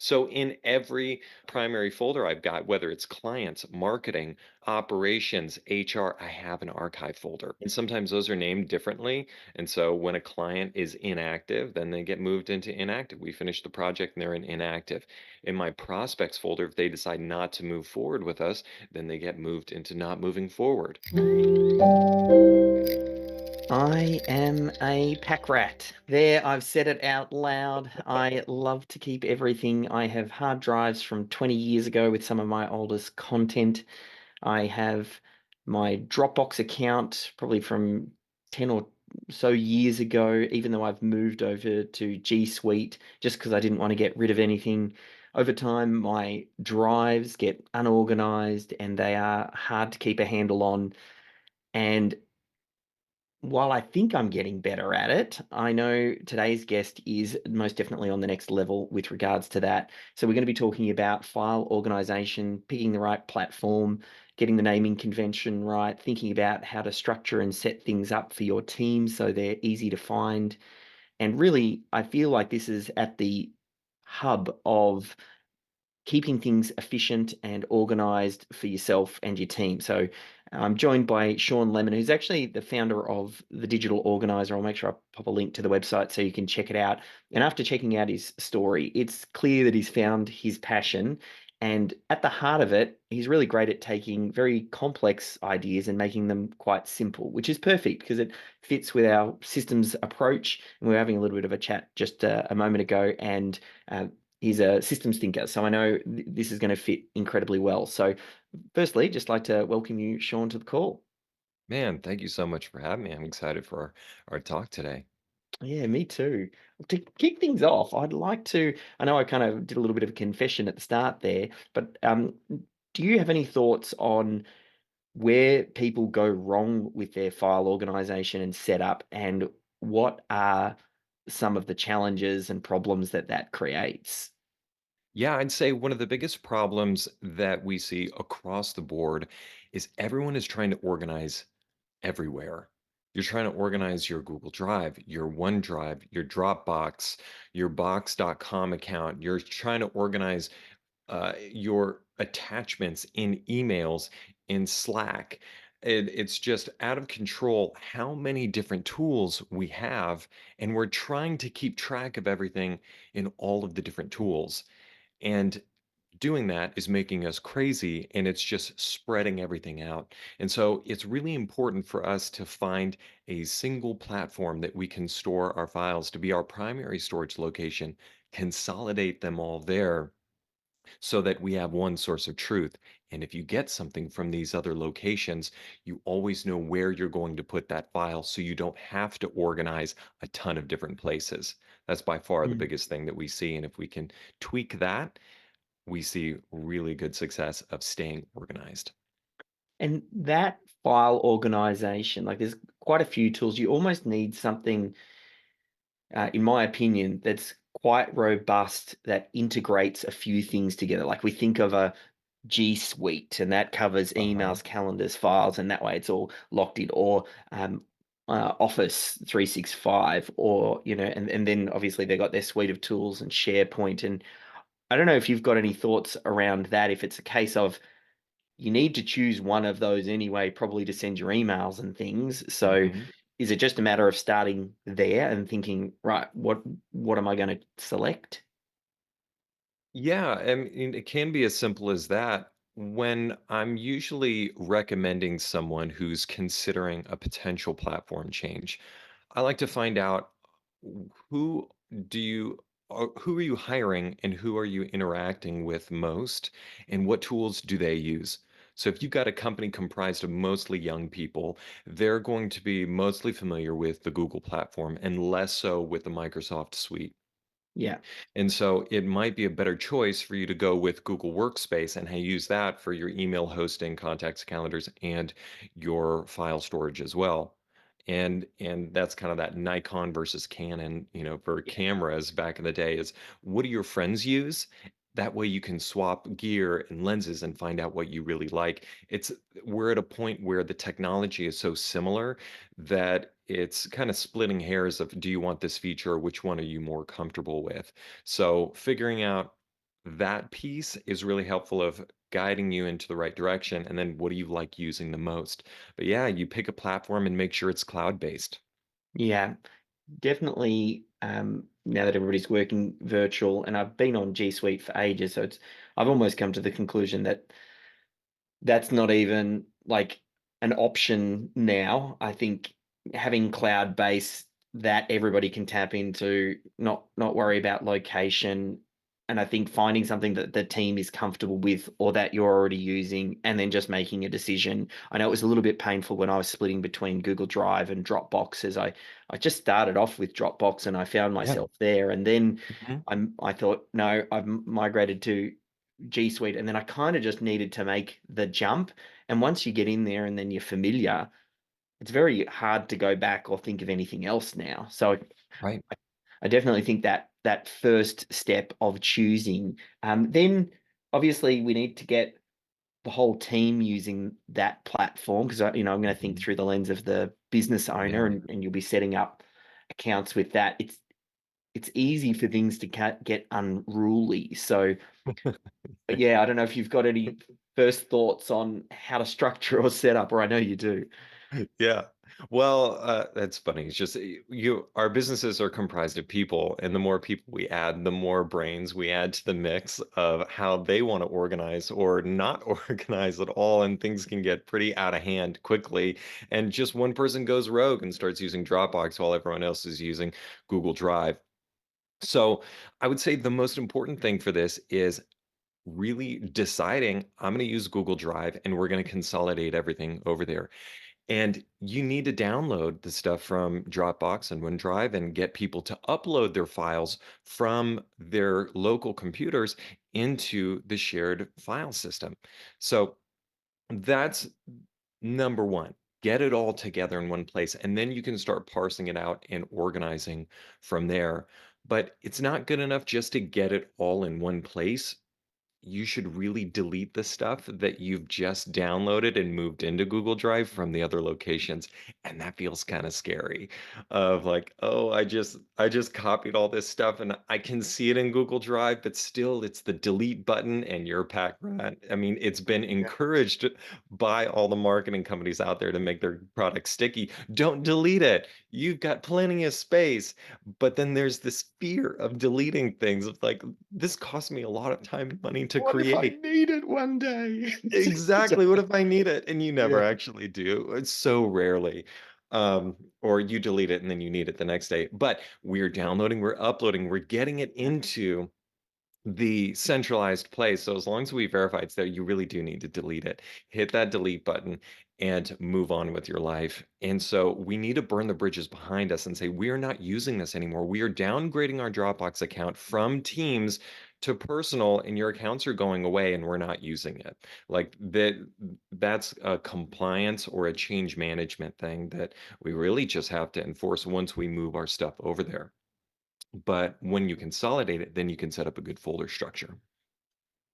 So in every primary folder I've got, whether it's clients, marketing, operations, HR, I have an archive folder. And sometimes those are named differently. And so when a client is inactive, then they get moved into inactive. We finish the project and they're in inactive. In my prospects folder, if they decide not to move forward with us, then they get moved into not moving forward. I am a pack rat. There, I've said it out loud. I love to keep everything. I have hard drives from 20 years ago with some of my oldest content. I have my Dropbox account probably from 10 or so years ago, even though I've moved over to G Suite just because I didn't want to get rid of anything. Over time, my drives get unorganized and they are hard to keep a handle on. And while I think I'm getting better at it, I know today's guest is most definitely on the next level with regards to that. So, we're going to be talking about file organization, picking the right platform, getting the naming convention right, thinking about how to structure and set things up for your team so they're easy to find. And really, I feel like this is at the hub of keeping things efficient and organized for yourself and your team. So I'm joined by Shawn Lemon, who's actually the founder of the Digital Organizer. I'll make sure I pop a link to the website so you can check it out. And after checking out his story, it's clear that he's found his passion. And at the heart of it, he's really great at taking very complex ideas and making them quite simple, which is perfect because it fits with our systems approach. And we were having a little bit of a chat just a moment ago, and uh, he's a systems thinker, so I know this is going to fit incredibly well. So, firstly, just like to welcome you, Shawn, to the call. Man, thank you so much for having me. I'm excited for our talk today. Yeah, me too. To kick things off, I'd like to. I know I kind of did a little bit of a confession at the start there, but do you have any thoughts on where people go wrong with their file organization and setup, and what are some of the challenges and problems that that creates? Yeah, I'd say one of the biggest problems that we see across the board is everyone is trying to organize everywhere. You're trying to organize your Google Drive, your OneDrive, your Dropbox, your Box.com account. You're trying to organize your attachments in emails in Slack. It's just out of control how many different tools we have, and we're trying to keep track of everything in all of the different tools. And doing that is making us crazy and it's just spreading everything out. And so it's really important for us to find a single platform that we can store our files to be our primary storage location, consolidate them all there so that we have one source of truth. And if you get something from these other locations, you always know where you're going to put that file so you don't have to organize a ton of different places. That's by far the Mm. biggest thing that we see. And if we can tweak that, we see really good success of staying organized. And that file organization, like there's quite a few tools. You almost need something, in my opinion, that's quite robust that integrates a few things together. Like we think of a G Suite, and that covers Uh-huh. emails, calendars, files, and that way it's all locked in. Or Office 365, or and then obviously they got their suite of tools and SharePoint. And I don't know if you've got any thoughts around that. If it's a case of you need to choose one of those anyway, probably to send your emails and things. So Mhm. is it just a matter of starting there and thinking, right, what am I going to select? Yeah, I mean, it can be as simple as that. When I'm usually recommending someone who's considering a potential platform change, I like to find out who do you who are you hiring and who are you interacting with most and what tools do they use? So if you've got a company comprised of mostly young people, they're going to be mostly familiar with the Google platform and less so with the Microsoft suite. Yeah. And so it might be a better choice for you to go with Google Workspace and use that for your email hosting, contacts, calendars, and your file storage as well. And that's kind of that Nikon versus Canon, for cameras back in the day is what do your friends use? That way you can swap gear and lenses and find out what you really like. We're at a point where the technology is so similar that it's kind of splitting hairs of do you want this feature or which one are you more comfortable with? So figuring out that piece is really helpful of guiding you into the right direction. And then what do you like using the most? But yeah, you pick a platform and make sure it's cloud-based. Yeah, definitely. Now that everybody's working virtual, and I've been on G Suite for ages, so I've almost come to the conclusion that that's not even like an option now. I think having cloud base that everybody can tap into, not worry about location, and I think finding something that the team is comfortable with or that you're already using, and then just making a decision. I know it was a little bit painful when I was splitting between Google Drive and Dropbox, as I just started off with Dropbox and I found Yeah. myself there, and then Mhm. I thought, no, I've migrated to G Suite, and then I kind of just needed to make the jump. And once you get in there and then you're familiar, it's very hard to go back or think of anything else now. So Right. I definitely think that that first step of choosing, then obviously we need to get the whole team using that platform because I'm going to think Mhm. through the lens of the business owner, Yeah. and you'll be setting up accounts with that. It's easy for things to get unruly. So but yeah, I don't know if you've got any first thoughts on how to structure or set up, or I know you do. Yeah. Well, that's funny. It's just our businesses are comprised of people, and the more people we add, the more brains we add to the mix of how they want to organize or not organize at all, and things can get pretty out of hand quickly. And just one person goes rogue and starts using Dropbox while everyone else is using Google Drive. So I would say the most important thing for this is really deciding I'm going to use Google Drive and we're going to consolidate everything over there. And you need to download the stuff from Dropbox and OneDrive and get people to upload their files from their local computers into the shared file system. So that's number one. Get it all together in one place, and then you can start parsing it out and organizing from there. But it's not good enough just to get it all in one place. You should really delete the stuff that you've just downloaded and moved into Google Drive from the other locations. And that feels kind of scary of like, oh, I just copied all this stuff and I can see it in Google Drive, but still it's the delete button and you're a pack rat. I mean, it's been Yeah. encouraged by all the marketing companies out there to make their products sticky. Don't delete it. You've got plenty of space. But then there's this fear of deleting things. It's like, this cost me a lot of time and money to What if I create. need it one day? Exactly. What if I need it? And you never Yeah. actually do. It's so rarely. Or you delete it and then you need it the next day. But we're downloading, we're uploading, we're getting it into the centralized place. So as long as we verify it's there, you really do need to delete it. Hit that delete button and move on with your life. And so we need to burn the bridges behind us and say, we are not using this anymore. We are downgrading our Dropbox account from Teams to personal, and your accounts are going away and we're not using it. Like that's a compliance or a change management thing that we really just have to enforce once we move our stuff over there. But when you consolidate it, then you can set up a good folder structure.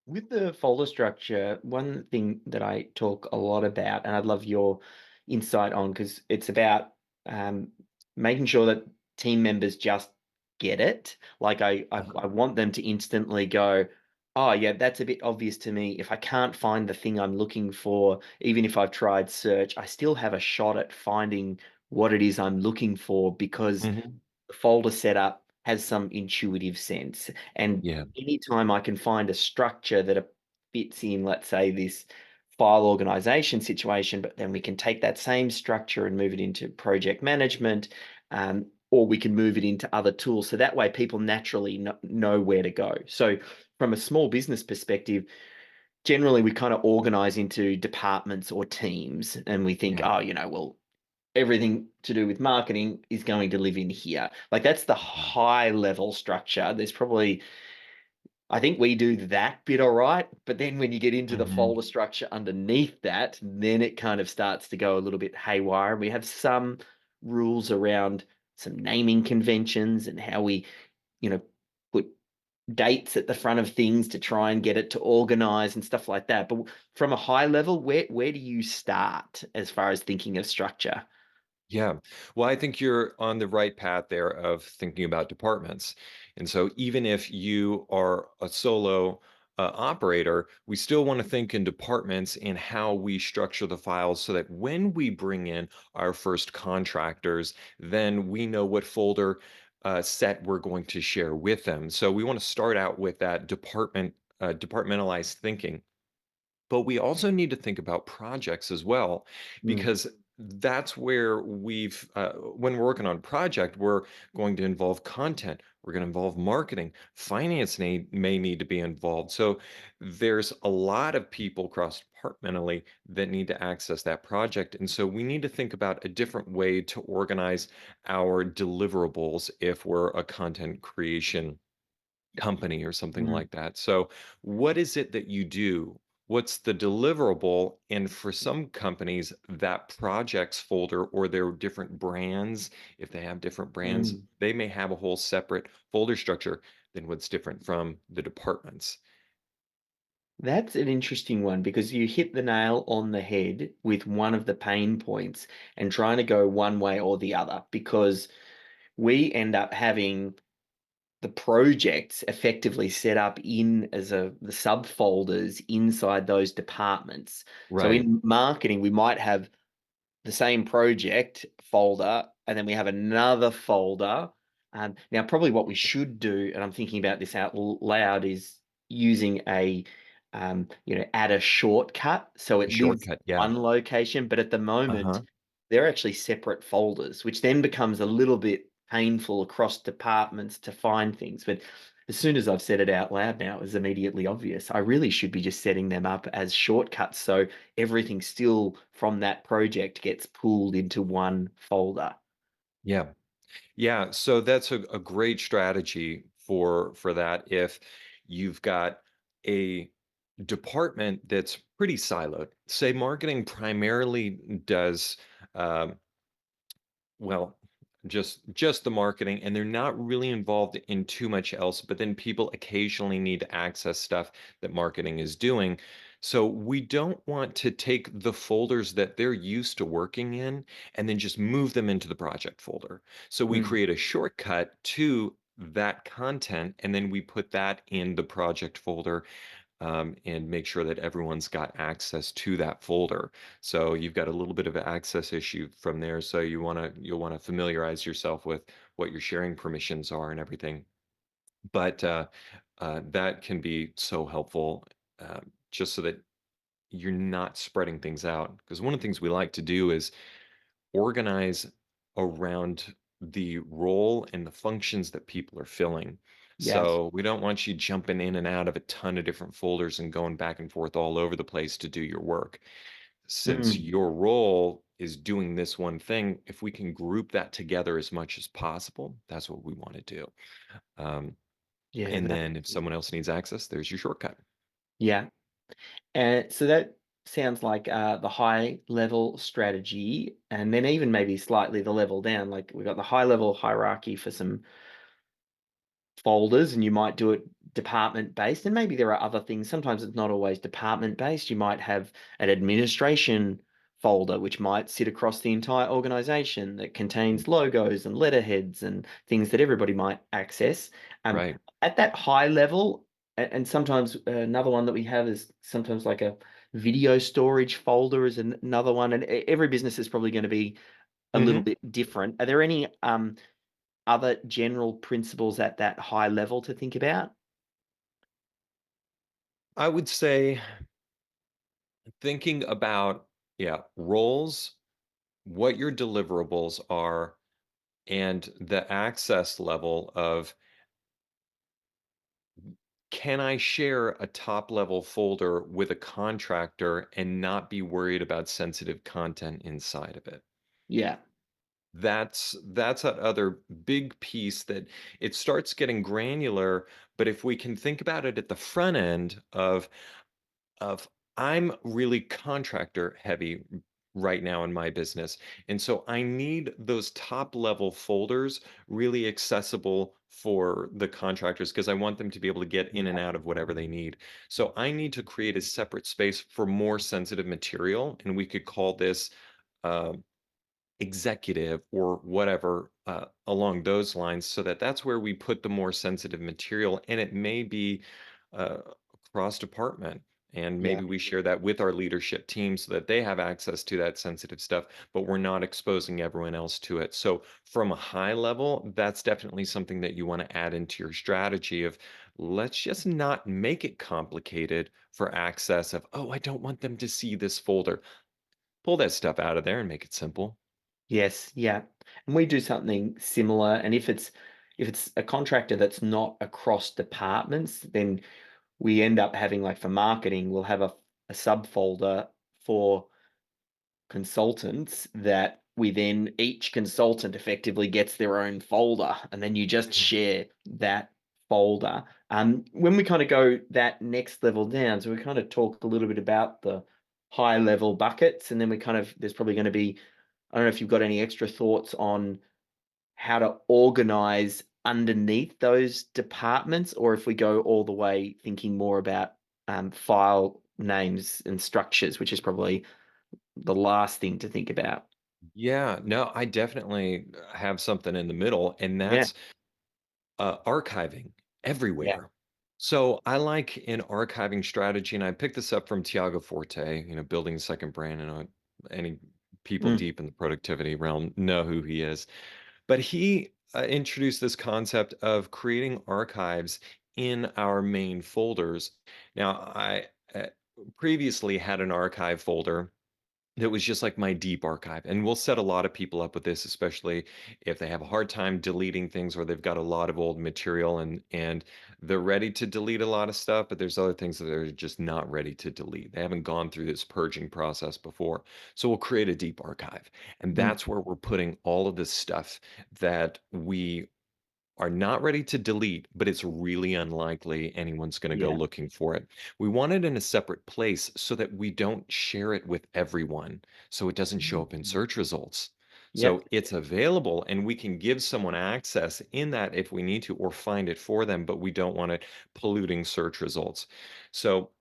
With the folder structure, one thing that I talk a lot about, and I'd love your insight on, because it's about um, making sure that team members just get it. Like I want them to instantly go, oh yeah, that's a bit obvious to me. If I can't find the thing I'm looking for, even if I've tried search, I still have a shot at finding what it is I'm looking for because Mhm. the folder setup has some intuitive sense. And Yeah. anytime I can find a structure that fits in, let's say, this file organization situation, but then we can take that same structure and move it into project management, or we can move it into other tools. So that way people naturally know where to go. So from a small business perspective, generally we kind of organize into departments or teams and we think, Yeah. oh, well, everything to do with marketing is going to live in here. Like that's the Yeah. high level structure. There's probably, I think we do that bit all right. But then when you get into the Mhm. folder structure underneath that, then it kind of starts to go a little bit haywire. And we have some rules around some naming conventions and how we, you know, put dates at the front of things to try and get it to organize and stuff like that. But from a high level, where do you start as far as thinking of structure? Yeah. Well, I think you're on the right path there of thinking about departments. And so even if you are a solo operator, we still want to think in departments and how we structure the files so that when we bring in our first contractors, then we know what folder set we're going to share with them. So we want to start out with that departmentalized thinking. But we also need to think about projects as well, Mm, because that's where when we're working on a project, we're going to involve content, we're going to involve marketing, finance may need to be involved. So there's a lot of people cross departmentally that need to access that project. And so we need to think about a different way to organize our deliverables if we're a content creation company or something mm. like that. So, what is it that you do? What's the deliverable? And for some companies, that projects folder or their different brands, if they have different brands, Mm. they may have a whole separate folder structure than what's different from the departments. That's an interesting one because you hit the nail on the head with one of the pain points and trying to go one way or the other because we end up having the projects effectively set up in as the subfolders inside those departments. So Right. in marketing, we might have the same project folder, and then we have another folder. Now, probably what we should do, and I'm thinking about this out loud, is using add a shortcut so A it lives shortcut. Yeah. one location, but at the moment, Uh-huh. they're actually separate folders, which then becomes a little bit painful across departments to find things. But as soon as I've said it out loud now, it was immediately obvious. I really should be just setting them up as shortcuts. So everything still from that project gets pulled into one folder. Yeah. Yeah, so that's a great strategy for that if you've got a department that's pretty siloed. Say marketing primarily does um, well, just the marketing, and they're not really involved in too much else, but then people occasionally need to access stuff that marketing is doing. So we don't want to take the folders that they're used to working in and then just move them into the project folder. So we Mm, create a shortcut to that content, and then we put that in the project folder and make sure that everyone's got access to that folder. So you've got a little bit of an access issue from there. So you'll want to familiarize yourself with what your sharing permissions are and everything. But that can be so helpful, just so that you're not spreading things out. Because one of the things we like to do is organize around the role and the functions that people are filling. yes. So we don't want you jumping in and out of a ton of different folders and going back and forth all over the place to do your work. Since Mm, your role is doing this one thing, if we can group that together as much as possible, that's what we want to do. Um, yeah, and then if someone else needs access, there's your shortcut. yeah. And so that sounds like the high level strategy, and then even maybe slightly the level down. Like we've got the high level hierarchy for some folders and you might do it department based and maybe there are other things, sometimes it's not always department based. You might have an administration folder which might sit across the entire organization that contains logos and letterheads and things that everybody might access. Right. At that high level, and sometimes another one that we have is sometimes like a video storage folder is another one, and every business is probably going to be a little Hmm. bit different. Are there any other general principles at that high level to think about? I would say thinking about, yeah, roles, what your deliverables are, and the access level of can I share a top level folder with a contractor and not be worried about sensitive content inside of it? Yeah. That's that other big piece that it starts getting granular, but if we can think about it at the front end of I'm really contractor heavy right now in my business. And so I need those top level folders really accessible for the contractors because I want them to be able to get in and Yeah. out of whatever they need. So I need to create a separate space for more sensitive material. And we could call this executive or whatever along those lines, so that that's where we put the more sensitive material, and it may be uh, cross department, and Yeah. maybe we share that with our leadership team so that they have access to that sensitive stuff, but we're not exposing everyone else to it. So from a high level, that's definitely something that you want to add into your strategy of, let's just not make it complicated for access of, oh, I don't want them to see this folder. Pull that stuff out of there and make it simple. Yes, yeah. And we do something similar. And if it's a contractor that's not across departments, then we end up having, like, for marketing, we'll have a subfolder for consultants that we then each consultant effectively gets their own folder, and then you just Mhm. share that folder. When we kind of go that next level down, so we kind of talk a little bit about the high level buckets, and then we kind of there's probably going to be, I don't know if you've got any extra thoughts on how to organize underneath those departments, or if we go all the way thinking more about file names and structures, which is probably the last thing to think about. Yeah, no, I definitely have something in the middle, and Yeah, that's archiving yeah. everywhere. So I like an archiving strategy, and I picked this up from Tiago Forte, building a second brand. And any people Mm, deep in the productivity realm know who he is. But he introduced this concept of creating archives in our main folders. Now, I previously had an archive folder that was just like my deep archive. And we'll set a lot of people up with this, especially if they have a hard time deleting things or they've got a lot of old material, and they're ready to delete a lot of stuff, but there's other things that they're just not ready to delete. They haven't gone through this purging process before. So we'll create a deep archive. And mm, that's where we're putting all of this stuff that we are not ready to delete, but it's really unlikely anyone's going to go yeah. looking for it. We want it in a separate place so that we don't share it with everyone, so it doesn't show up in Mhm. search results. Yep, So it's available and we can give someone access in that if we need to, or find it for them, but we don't want it polluting search results. So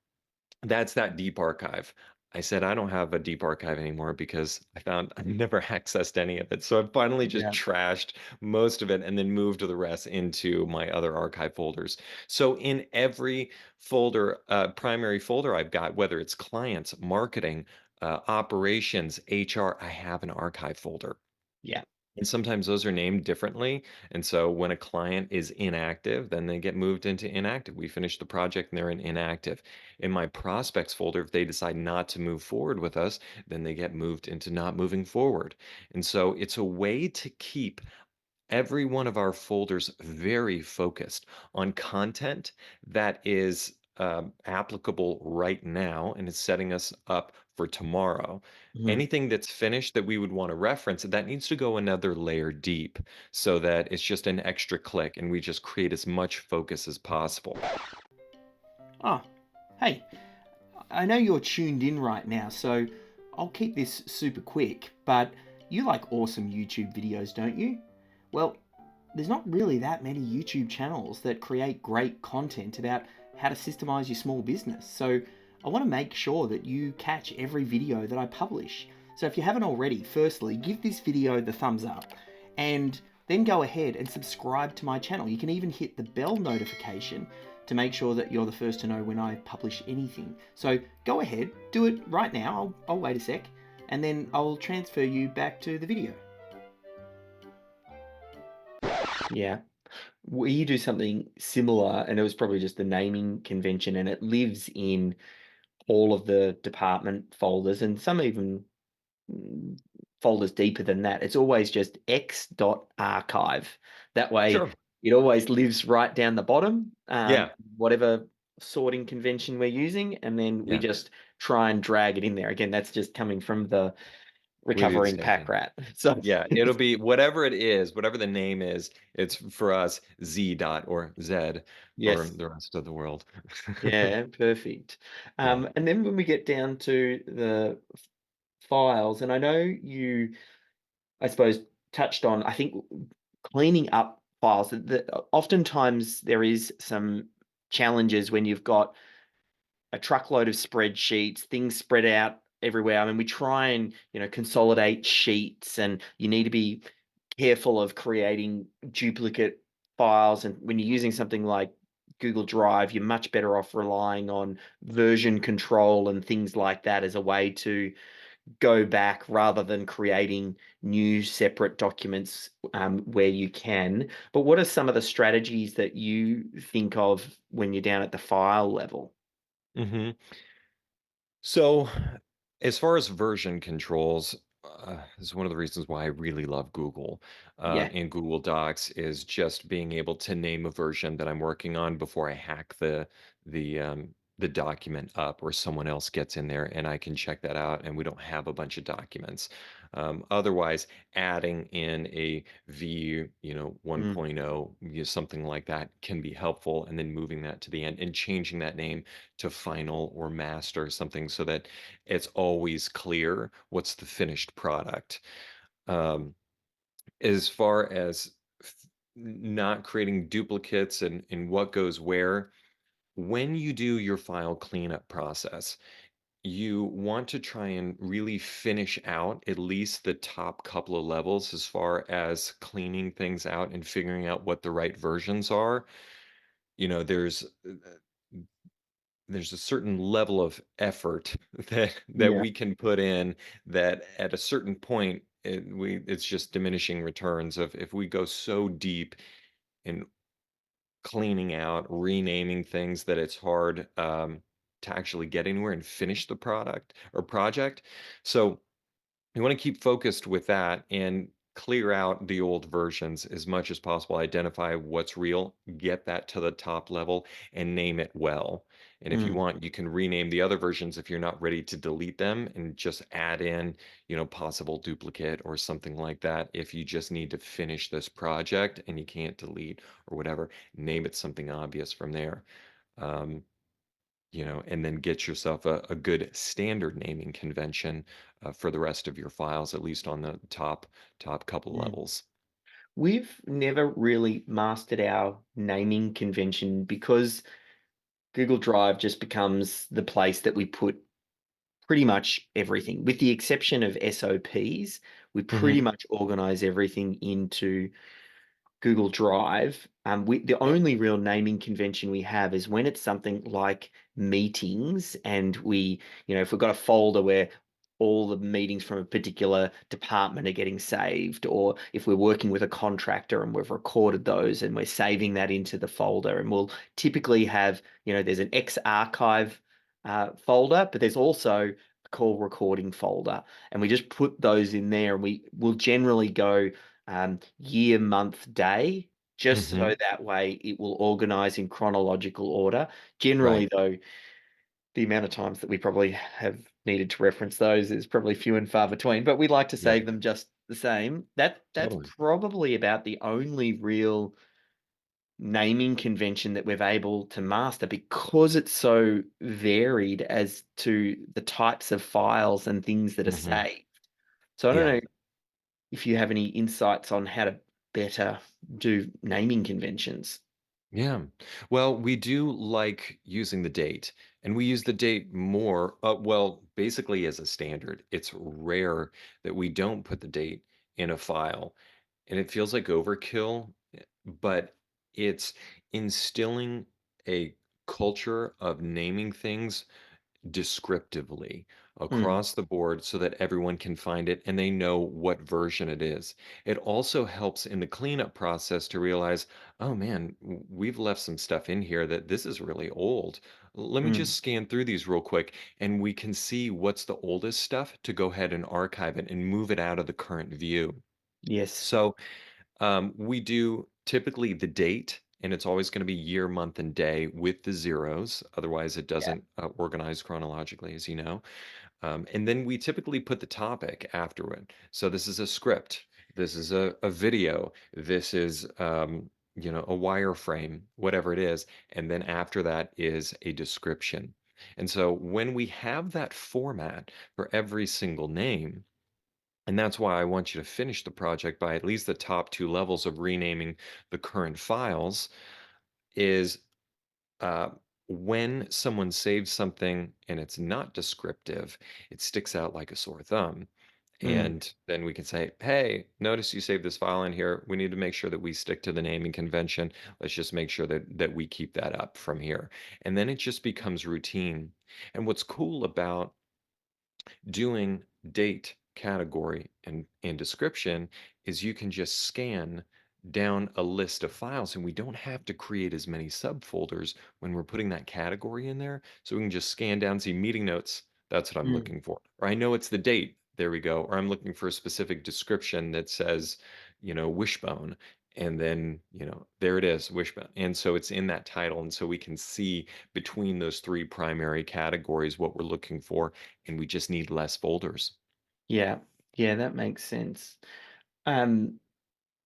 that's that deep archive. I said I don't have a deep archive anymore because I found I never accessed any of it. So I finally just yeah, trashed most of it and then moved the rest into my other archive folders. So in every folder, primary folder I've got, whether it's clients, marketing, operations, HR, I have an archive folder. yeah. And sometimes those are named differently. And so when a client is inactive, then they get moved into inactive. We finish the project and they're in inactive. In my prospects folder, if they decide not to move forward with us, then they get moved into not moving forward. And so it's a way to keep every one of our folders very focused on content that is applicable right now and is setting us up for tomorrow. Mhm. Anything that's finished that we would want to reference, that needs to go another layer deep so that it's just an extra click and we just create as much focus as possible. Oh, hey, I know you're tuned in right now, so I'll keep this super quick, but you like awesome YouTube videos, don't you? Well, there's not really that many YouTube channels that create great content about how to systemize your small business. So I want to make sure that you catch every video that I publish. So if you haven't already, firstly, give this video the thumbs up and then go ahead and subscribe to my channel. You can even hit the bell notification to make sure that you're the first to know when I publish anything. So go ahead, do it right now. I'll wait a sec and then I'll transfer you back to the video. Yeah. We do something similar, and it was probably just the naming convention, and it lives in all of the department folders and some even mm, folders deeper than that. It's always just x.archive. That way, Sure. it always lives right down the bottom, Yeah. whatever sorting convention we're using, and then we Yeah. just try and drag it in there. Again, that's just coming from the We do the recovering same pack thing. rat. So, Yeah, it'll be whatever it is, whatever the name is, it's for us Z dot or Z for yes. the rest of the world. Yeah, perfect. Yeah, And then when we get down to the files, and I know you, I suppose, touched on, I think, cleaning up files. Oftentimes there is some challenges when you've got a truckload of spreadsheets, things spread out everywhere. I mean, we try and, consolidate sheets, and you need to be careful of creating duplicate files. And when you're using something like Google Drive, you're much better off relying on version control and things like that as a way to go back rather than creating new separate documents where you can. But what are some of the strategies that you think of when you're down at the file level? Hmm. So, as far as version controls, is one of the reasons why I really love Google Yeah. and Google Docs is just being able to name a version that I'm working on before I hack the document up, or someone else gets in there and I can check that out, and we don't have a bunch of documents. Otherwise, adding in a V, 1.0, something like that can be helpful, and then moving that to the end and changing that name to final or master something so that it's always clear what's the finished product. Um, as far as not creating duplicates and what goes where, when you do your file cleanup process, you want to try and really finish out at least the top couple of levels as far as cleaning things out and figuring out what the right versions are. You know, there's a certain level of effort that Yeah. we can put in that at a certain point it's just diminishing returns of if we go so deep in cleaning out, renaming things that it's hard to actually get anywhere and finish the product or project. So you want to keep focused with that and clear out the old versions as much as possible. Identify what's real, get that to the top level, and name it well. And if you Mm. want, you can rename the other versions if you're not ready to delete them and just add in, possible duplicate or something like that. If you just need to finish this project and you can't delete or whatever, name it something obvious from there. Um, and then get yourself a good standard naming convention for the rest of your files, at least on the top couple Mm. levels. We've never really mastered our naming convention because Google Drive just becomes the place that we put pretty much everything, with the exception of SOPs. We pretty Hmm. much organize everything into Google Drive. The only real naming convention we have is when it's something like meetings, and if we've got a folder where all the meetings from a particular department are getting saved, or if we're working with a contractor and we've recorded those and we're saving that into the folder, and we'll typically have, there's an X archive folder, but there's also a call recording folder, and we just put those in there, and we will generally go year, month, day, just so Hmm. that way it will organize in chronological order. Right. Generally, though, the amount of times that we probably have needed to reference those is probably few and far between, but we like to Yeah, save them just the same. That's totally. probably about the only real naming convention that we've able to master, because it's so varied as to the types of files and things that are Hmm. saved. So I don't Yeah. know if you have any insights on how to better do naming conventions. Yeah. Well, we do like using the date, and we use the date more, well, basically as a standard. It's rare that we don't put the date in a file, and it feels like overkill, but it's instilling a culture of naming things descriptively Mm, across the board so that everyone can find it and they know what version it is. It also helps in the cleanup process to realize, oh man, we've left some stuff in here that this is really old. Let me mm, just scan through these real quick, and we can see what's the oldest stuff to go ahead and archive it and move it out of the current view. yes. So we do typically the date, and it's always going to be year, month, and day with the zeros. Otherwise, it Yeah. doesn't organize chronologically, as you know. And then we typically put the topic after it. So this is a script. This is a video. This is, a wireframe, whatever it is. And then after that is a description. And so when we have that format for every single name, and that's why I want you to finish the project by at least the top two levels of renaming the current files is uh, when someone saves something and it's not descriptive, it sticks out like a sore thumb. Mm, And then we can say, hey, notice you saved this file in here. We need to make sure that we stick to the naming convention. Let's just make sure that we keep that up from here. And then it just becomes routine. And what's cool about doing date, category, and description is you can just scan down a list of files and we don't have to create as many subfolders when we're putting that category in there. So we can just scan down, see meeting notes. That's what I'm mm. looking for. Or I know it's the date. There we go. Or I'm looking for a specific description that says, wishbone. And then, there it is, wishbone. And so it's in that title. And so we can see between those three primary categories what we're looking for, and we just need less folders. Yeah, yeah, that makes sense. Um,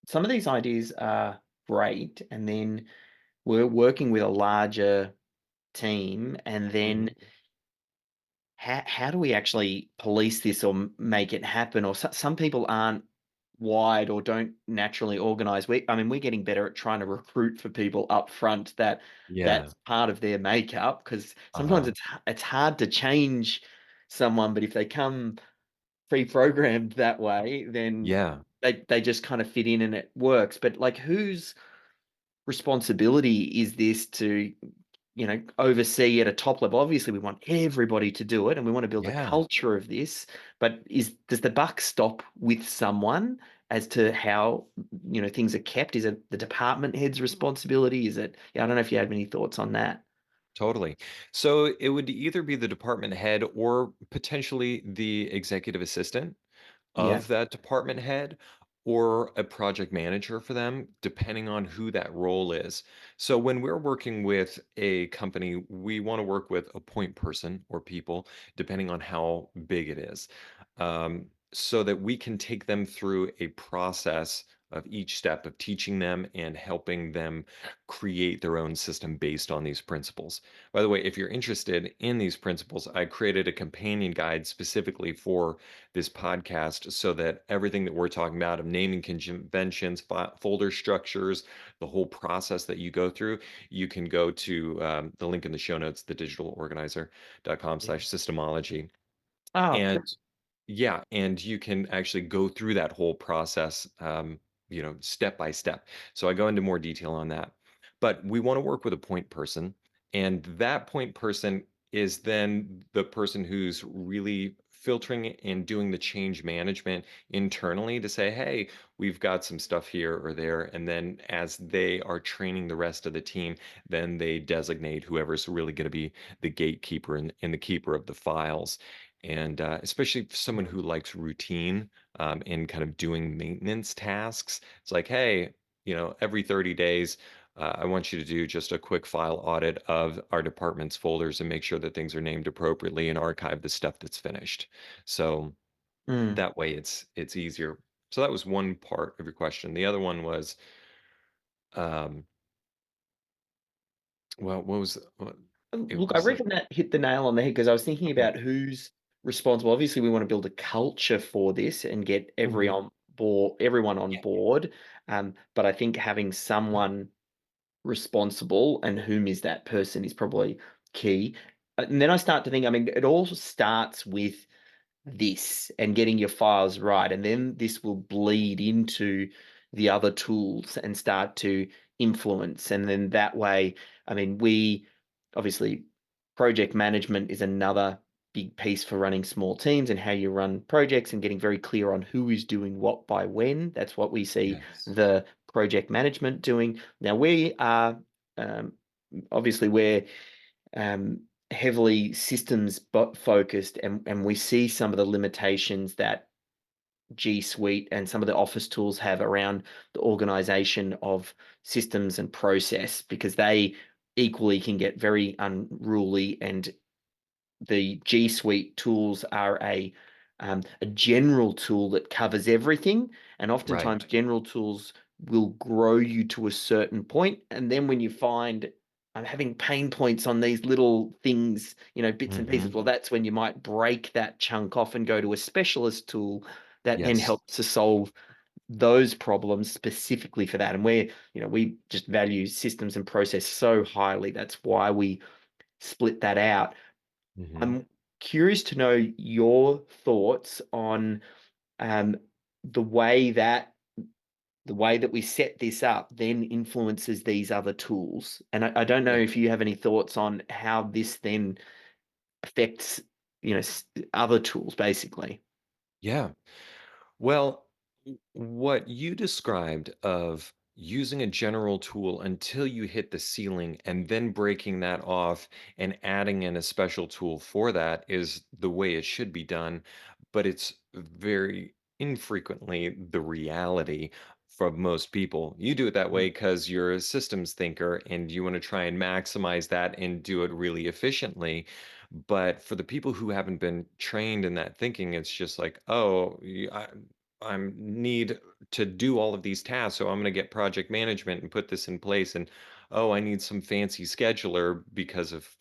some of these ideas are great, and then we're working with a larger team, and then Mhm. how do we actually police this or make it happen? Or some people aren't wide or don't naturally organize. I mean, we're getting better at trying to recruit for people up front that Yeah. that's part of their makeup, because sometimes Uh-huh. it's hard to change someone, but if they come pre-programmed that way, then Yeah. they just kind of fit in and it works. But like, whose responsibility is this to, oversee at a top level? Obviously, we want everybody to do it and we want to build a Yeah. culture of this, but does the buck stop with someone as to how, things are kept? Is it the department head's responsibility? Is it, yeah, I don't know if you had any thoughts on that. Totally. So it would either be the department head or potentially the executive assistant Yeah. of that department head or a project manager for them, depending on who that role is. So when we're working with a company, we want to work with a point person or people, depending on how big it is, so that we can take them through a process of each step of teaching them and helping them create their own system based on these principles. By the way, if you're interested in these principles, I created a companion guide specifically for this podcast so that everything that we're talking about of naming conventions, folder structures, the whole process that you go through, you can go to the link in the show notes, thedigitalorganizer.com Yeah. slash systemology. Oh, And yeah, and you can actually go through that whole process, step by step. So I go into more detail on that. But we want to work with a point person, and that point person is then the person who's really filtering and doing the change management internally to say, hey, we've got some stuff here or there. And then as they are training the rest of the team, then they designate whoever's really going to be the gatekeeper and the keeper of the files. And especially for someone who likes routine and kind of doing maintenance tasks, it's like, hey, every 30 days, I want you to do just a quick file audit of our department's folders and make sure that things are named appropriately and archive the stuff that's finished. So mm. that way it's easier. So that was one part of your question. The other one was, um, well, what was it Look, I was like, reckon that hit the nail on the head, because I was thinking okay. about who's responsible. Obviously, we want to build a culture for this and get Mhm. everyone on Yeah. board. But I think having someone responsible and whom is that person is probably key. And then I start to think, I mean, it all starts with this and getting your files right. And then this will bleed into the other tools and start to influence. And then that way, I mean, we obviously, project management is another big piece for running small teams and how you run projects and getting very clear on who is doing what by when. That's what we see Yes. the project management doing. Now, we are um, obviously, we're um, heavily systems focused, and we see some of the limitations that G Suite and some of the Office tools have around the organization of systems and process, because they equally can get very unruly, and the G Suite tools are a general tool that covers everything, and Right. oftentimes general tools will grow you to a certain point, and then when you find I'm having pain points on these little things, bits and pieces, Hmm. well, that's when you might break that chunk off and go to a specialist tool that then Yes. helps to solve those problems specifically for that. And we just value systems and process so highly. That's why we split that out. Mhm. I'm curious to know your thoughts on um, the way that the way that we set this up then influences these other tools. And I don't know Yeah. if you have any thoughts on how this then affects, other tools, basically. Yeah. Well, what you described of using a general tool until you hit the ceiling and then breaking that off and adding in a special tool for that is the way it should be done. But it's very infrequently the reality for most people. You do it that way Mhm. because you're a systems thinker and you want to try and maximize that and do it really efficiently. But for the people who haven't been trained in that thinking, it's just like, oh, I need to do all of these tasks, so I'm going to get project management and put this in place. And oh, I need some fancy scheduler because of,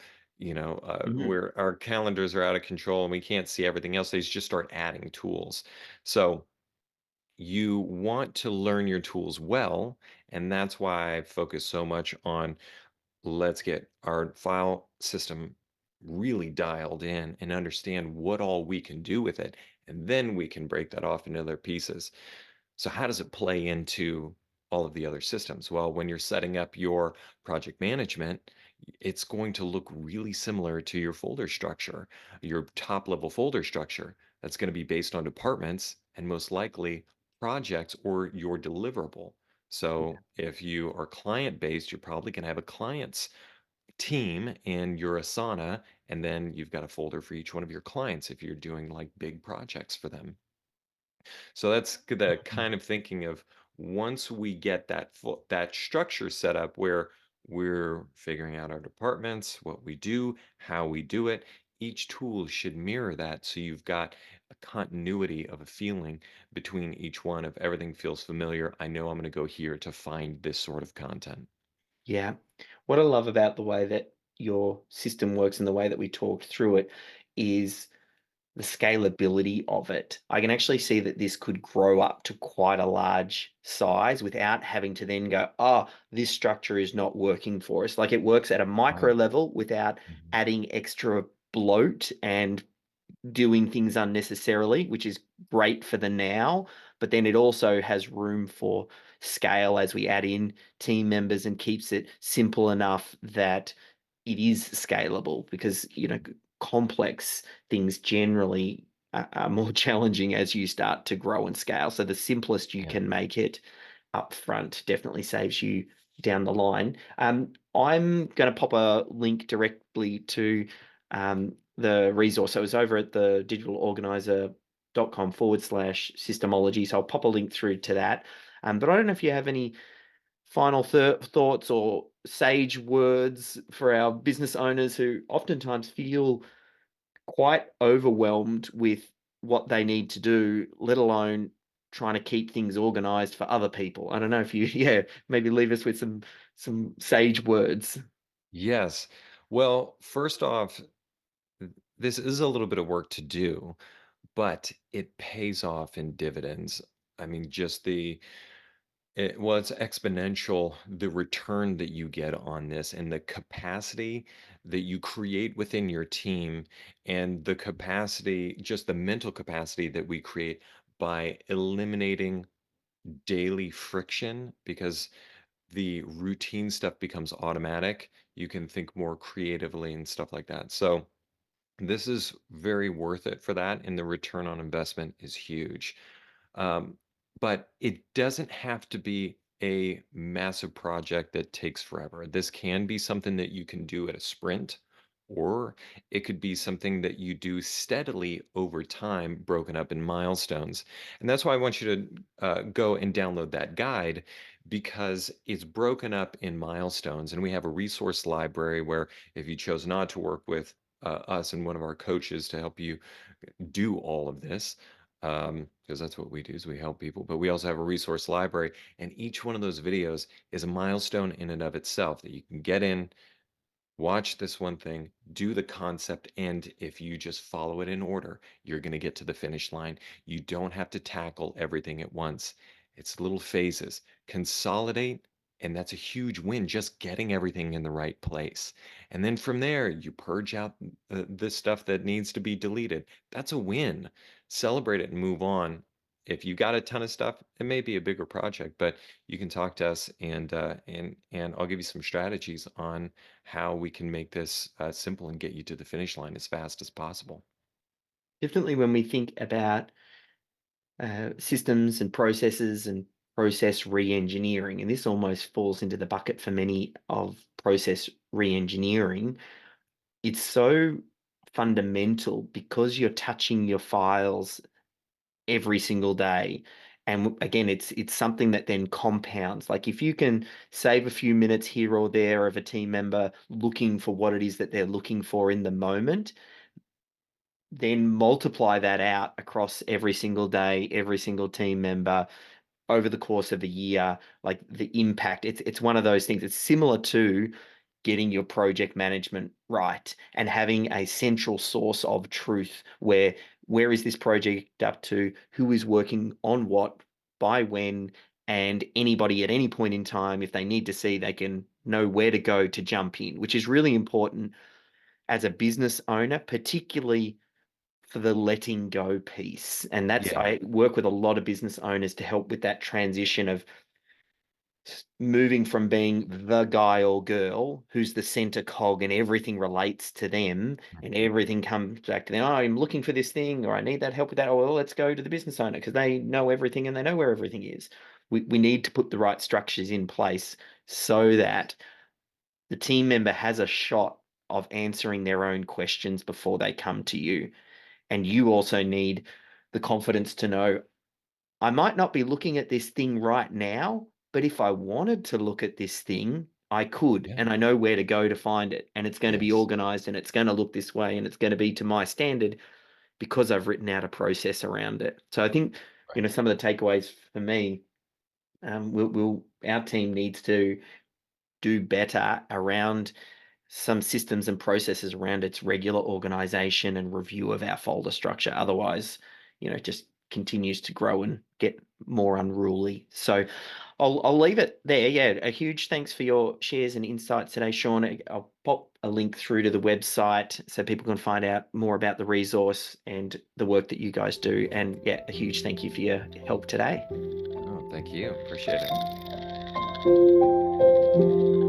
Mhm. where our calendars are out of control and we can't see everything else. They just start adding tools. So you want to learn your tools well, and that's why I focus so much on let's get our file system really dialed in and understand what all we can do with it. And then we can break that off into other pieces. So how does it play into all of the other systems? Well, when you're setting up your project management, it's going to look really similar to your folder structure, your top level folder structure. That's going to be based on departments and most likely projects or your deliverable. Yeah. So if you are client based, you're probably going to have a client's team in your Asana, and then you've got a folder for each one of your clients if you're doing like big projects for them. So that's the Mhm. kind of thinking of once we get that structure set up where we're figuring out our departments, what we do, how we do it, each tool should mirror that so you've got a continuity of a feeling between each one of everything feels familiar. I know I'm going to go here to find this sort of content. Yeah. What I love about the way that your system works and the way that we talked through it is the scalability of it. I can actually see that this could grow up to quite a large size without having to then go, oh, this structure is not working for us. Like it works at a micro Right. level without Mhm. adding extra bloat and doing things unnecessarily, which is great for the now, but then it also has room for scale as we add in team members and keeps it simple enough that it is scalable because, complex things generally are more challenging as you start to grow and scale. So the simplest you Yeah. can make it up front definitely saves you down the line. I'm going to pop a link directly to the resource. So it was over at the digitalorganizer.com/systemology. So I'll pop a link through to that. But I don't know if you have any final thoughts or sage words for our business owners who oftentimes feel quite overwhelmed with what they need to do, let alone trying to keep things organized for other people. I don't know if you, yeah, maybe leave us with some sage words. Yes. Well, first off, this is a little bit of work to do, but it pays off in dividends. I mean, just well, it's exponential, the return that you get on this and the capacity that you create within your team and the capacity, just the mental capacity that we create by eliminating daily friction because the routine stuff becomes automatic. You can think more creatively and stuff like that. So, this is very worth it for that, and the return on investment is huge. Um, but it doesn't have to be a massive project that takes forever. This can be something that you can do at a sprint, or it could be something that you do steadily over time, broken up in milestones. And that's why I want you to go and download that guide because it's broken up in milestones. And we have a resource library where if you chose not to work with us and one of our coaches to help you do all of this, because that's what we do is we help people, but we also have a resource library, and each one of those videos is a milestone in and of itself that you can get in, watch this one thing, do the concept, and if you just follow it in order, you're going to get to the finish line. You don't have to tackle everything at once. It's little phases. Consolidate, And that's a huge win, just getting everything in the right place. And then from there, you purge out the stuff that needs to be deleted. That's a win. Celebrate it and move on. If you got a ton of stuff, it may be a bigger project, but you can talk to us, and I'll give you some strategies on how we can make this simple and get you to the finish line as fast as possible. Definitely when we think about systems and processes and process re-engineering, and this almost falls into the bucket for many of process re-engineering. It's so fundamental because you're touching your files every single day. And again, it's something that then compounds. Like if you can save a few minutes here or there of a team member looking for what it is that they're looking for in the moment, then multiply that out across every single day, every single team member over the course of a year, like the impact. It's one of those things. It's similar to getting your project management right and having a central source of truth where is this project up to, who is working on what, by when, and anybody at any point in time, if they need to see, they can know where to go to jump in, which is really important as a business owner, particularly for the letting go piece. And that's, Yeah. I work with a lot of business owners to help with that transition of moving from being the guy or girl who's the center cog and everything relates to them and everything comes back to them. Oh, I'm looking for this thing, or I need that help with that. Oh, well, let's go to the business owner because they know everything and they know where everything is. We need to put the right structures in place so that the team member has a shot of answering their own questions before they come to you. And you also need the confidence to know I might not be looking at this thing right now, but if I wanted to look at this thing, I could, Yeah. and I know where to go to find it. And it's going to be Yes. organized and it's going to look this way and it's going to be to my standard because I've written out a process around it. So I think, Right. some of the takeaways for me, our team needs to do better around some systems and processes around its regular organization and review of our folder structure. Otherwise, it just continues to grow and get more unruly. So I'll leave it there. Yeah, a huge thanks for your shares and insights today, Sean. I'll pop a link through to the website so people can find out more about the resource and the work that you guys do. And yeah, a huge thank you for your help today. Oh, thank you. Appreciate it.